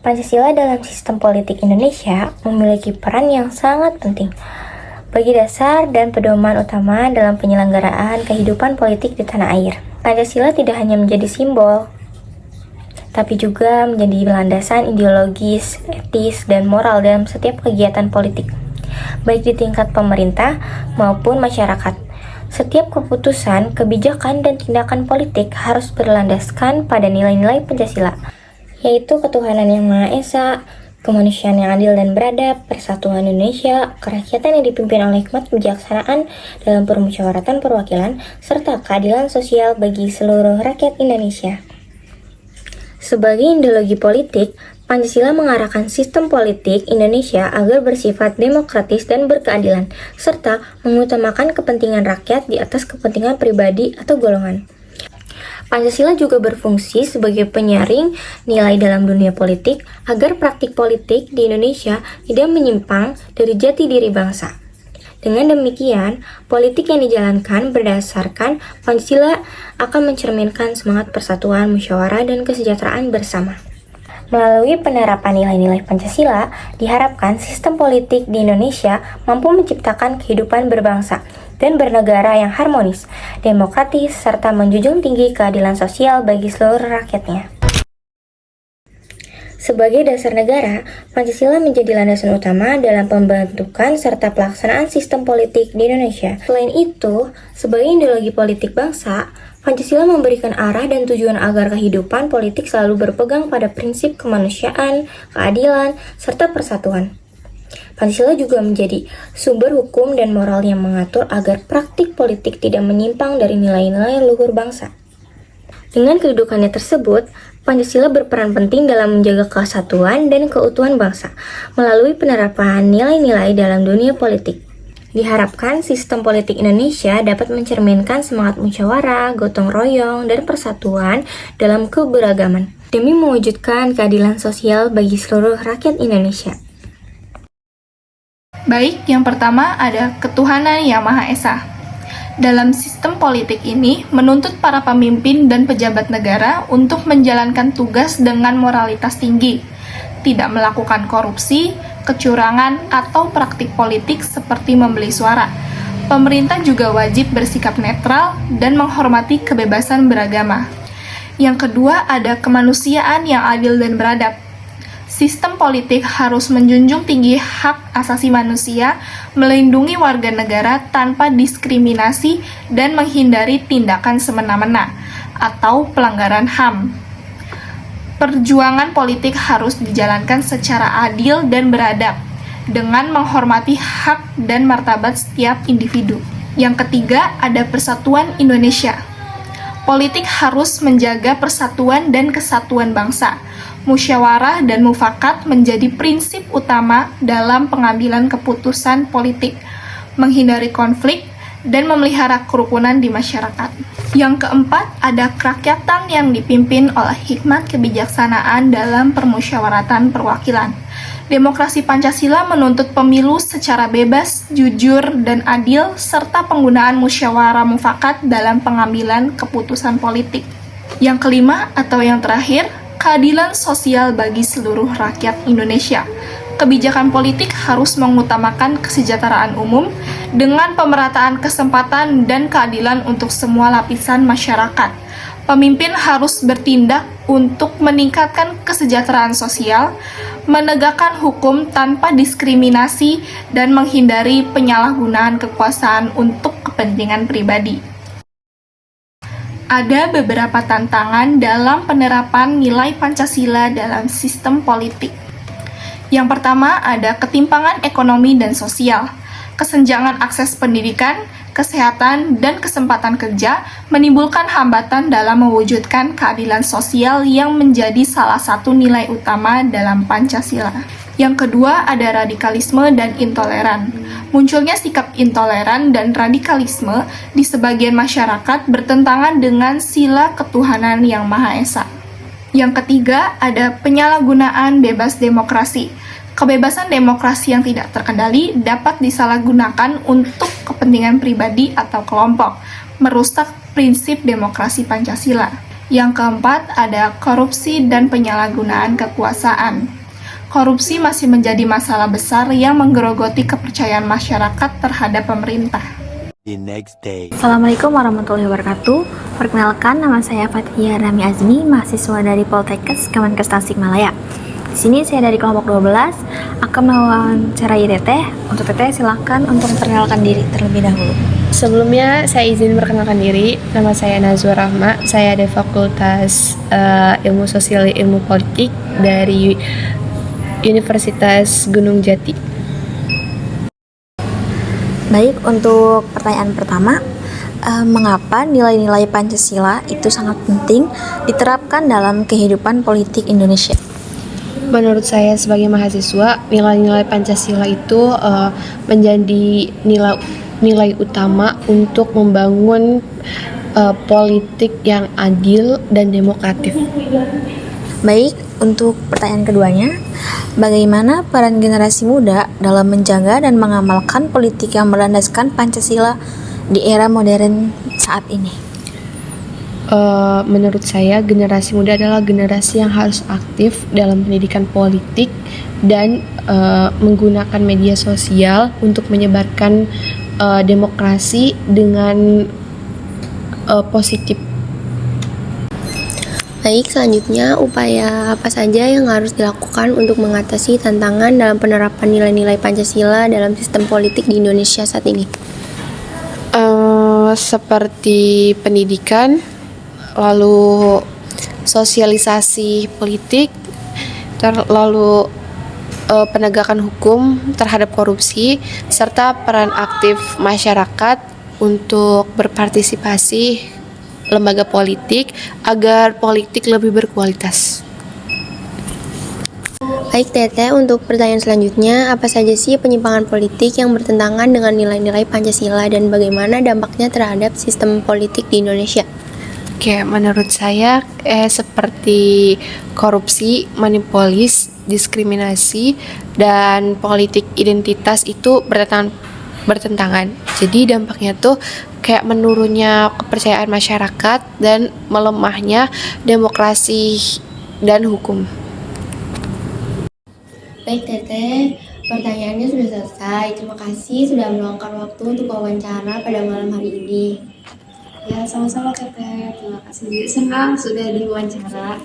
Pancasila dalam sistem politik Indonesia memiliki peran yang sangat penting bagi dasar dan pedoman utama dalam penyelenggaraan kehidupan politik di tanah air. Pancasila tidak hanya menjadi simbol, tapi juga menjadi landasan ideologis, etis, dan moral dalam setiap kegiatan politik, baik di tingkat pemerintah maupun masyarakat. Setiap keputusan, kebijakan, dan tindakan politik harus berlandaskan pada nilai-nilai Pancasila, yaitu ketuhanan yang Maha Esa, kemanusiaan yang adil dan beradab, persatuan Indonesia, kerakyatan yang dipimpin oleh hikmat kebijaksanaan dalam permusyawaratan perwakilan, serta keadilan sosial bagi seluruh rakyat Indonesia. Sebagai ideologi politik, Pancasila mengarahkan sistem politik Indonesia agar bersifat demokratis dan berkeadilan, serta mengutamakan kepentingan rakyat di atas kepentingan pribadi atau golongan. Pancasila juga berfungsi sebagai penyaring nilai dalam dunia politik agar praktik politik di Indonesia tidak menyimpang dari jati diri bangsa. Dengan demikian, politik yang dijalankan berdasarkan Pancasila akan mencerminkan semangat persatuan, musyawarah, dan kesejahteraan bersama. Melalui penerapan nilai-nilai Pancasila, diharapkan sistem politik di Indonesia mampu menciptakan kehidupan berbangsa dan bernegara yang harmonis, demokratis, serta menjunjung tinggi keadilan sosial bagi seluruh rakyatnya. Sebagai dasar negara, Pancasila menjadi landasan utama dalam pembentukan serta pelaksanaan sistem politik di Indonesia. Selain itu, sebagai ideologi politik bangsa, Pancasila memberikan arah dan tujuan agar kehidupan politik selalu berpegang pada prinsip kemanusiaan, keadilan, serta persatuan. Pancasila juga menjadi sumber hukum dan moral yang mengatur agar praktik politik tidak menyimpang dari nilai-nilai luhur bangsa. Dengan kedudukannya tersebut, Pancasila berperan penting dalam menjaga kesatuan dan keutuhan bangsa melalui penerapan nilai-nilai dalam dunia politik. Diharapkan sistem politik Indonesia dapat mencerminkan semangat musyawarah, gotong royong, dan persatuan dalam keberagaman demi mewujudkan keadilan sosial bagi seluruh rakyat Indonesia. Baik, yang pertama ada ketuhanan yang Maha Esa. Dalam sistem politik ini menuntut para pemimpin dan pejabat negara untuk menjalankan tugas dengan moralitas tinggi, tidak melakukan korupsi, kecurangan, atau praktik politik seperti membeli suara. Pemerintah juga wajib bersikap netral dan menghormati kebebasan beragama. Yang kedua ada kemanusiaan yang adil dan beradab. Sistem politik harus menjunjung tinggi hak asasi manusia, melindungi warga negara tanpa diskriminasi, dan menghindari tindakan semena-mena atau pelanggaran HAM. Perjuangan politik harus dijalankan secara adil dan beradab, dengan menghormati hak dan martabat setiap individu. Yang ketiga ada persatuan Indonesia. Politik harus menjaga persatuan dan kesatuan bangsa. Musyawarah dan mufakat menjadi prinsip utama dalam pengambilan keputusan politik, menghindari konflik, dan memelihara kerukunan di masyarakat. Yang keempat, ada kerakyatan yang dipimpin oleh hikmat kebijaksanaan dalam permusyawaratan perwakilan. Demokrasi Pancasila menuntut pemilu secara bebas, jujur, dan adil, serta penggunaan musyawarah mufakat dalam pengambilan keputusan politik. Yang kelima atau yang terakhir, keadilan sosial bagi seluruh rakyat Indonesia. Kebijakan politik harus mengutamakan kesejahteraan umum dengan pemerataan kesempatan dan keadilan untuk semua lapisan masyarakat. Pemimpin harus bertindak untuk meningkatkan kesejahteraan sosial, menegakkan hukum tanpa diskriminasi, dan menghindari penyalahgunaan kekuasaan untuk kepentingan pribadi. Ada beberapa tantangan dalam penerapan nilai Pancasila dalam sistem politik. Yang pertama ada ketimpangan ekonomi dan sosial. Kesenjangan akses pendidikan, kesehatan, dan kesempatan kerja menimbulkan hambatan dalam mewujudkan keadilan sosial yang menjadi salah satu nilai utama dalam Pancasila. Yang kedua ada radikalisme dan intoleran. Munculnya sikap intoleran dan radikalisme di sebagian masyarakat bertentangan dengan sila ketuhanan yang Maha Esa. Yang ketiga ada penyalahgunaan bebas demokrasi. Kebebasan demokrasi yang tidak terkendali dapat disalahgunakan untuk kepentingan pribadi atau kelompok, merusak prinsip demokrasi Pancasila. Yang keempat ada korupsi dan penyalahgunaan kekuasaan. korupsi masih menjadi masalah besar yang menggerogoti kepercayaan masyarakat terhadap pemerintah. The next day. Assalamualaikum warahmatullahi wabarakatuh. Perkenalkan, nama saya Fathia Rami Azmi, mahasiswa dari Poltekkes Kemenkes Tasikmalaya. Di sini saya dari kelompok 12 akan mewawancarai Teteh. Untuk Teteh silakan untuk memperkenalkan diri terlebih dahulu. Sebelumnya saya izin perkenalkan diri, nama saya Nazwa Rahma, saya dari Fakultas Ilmu Sosial Ilmu Politik dari Universitas Gunung Jati. Baik, untuk pertanyaan pertama, mengapa nilai-nilai Pancasila itu sangat penting diterapkan dalam kehidupan politik Indonesia? Menurut saya sebagai mahasiswa, nilai-nilai Pancasila itu menjadi nilai utama untuk membangun politik yang adil dan demokratif. Baik, untuk pertanyaan keduanya, bagaimana peran generasi muda dalam menjaga dan mengamalkan politik yang berlandaskan Pancasila di era modern saat ini? Menurut saya, generasi muda adalah generasi yang harus aktif dalam pendidikan politik dan menggunakan media sosial untuk menyebarkan demokrasi dengan positif. Baik, selanjutnya upaya apa saja yang harus dilakukan untuk mengatasi tantangan dalam penerapan nilai-nilai Pancasila dalam sistem politik di Indonesia saat ini? Seperti pendidikan, lalu sosialisasi politik, lalu penegakan hukum terhadap korupsi, serta peran aktif masyarakat untuk berpartisipasi lembaga politik agar politik lebih berkualitas. Baik, Teteh, untuk pertanyaan selanjutnya, apa saja sih penyimpangan politik yang bertentangan dengan nilai-nilai Pancasila dan bagaimana dampaknya terhadap sistem politik di Indonesia? Oke, menurut saya seperti korupsi, manipulis, diskriminasi, dan politik identitas itu bertentangan. Jadi dampaknya tuh kayak menurunnya kepercayaan masyarakat dan melemahnya demokrasi dan hukum. Baik, Teteh, pertanyaannya sudah selesai. Terima kasih sudah meluangkan waktu untuk wawancara pada malam hari ini. Ya, sama-sama Teteh. Terima kasih. Senang sudah diwawancara.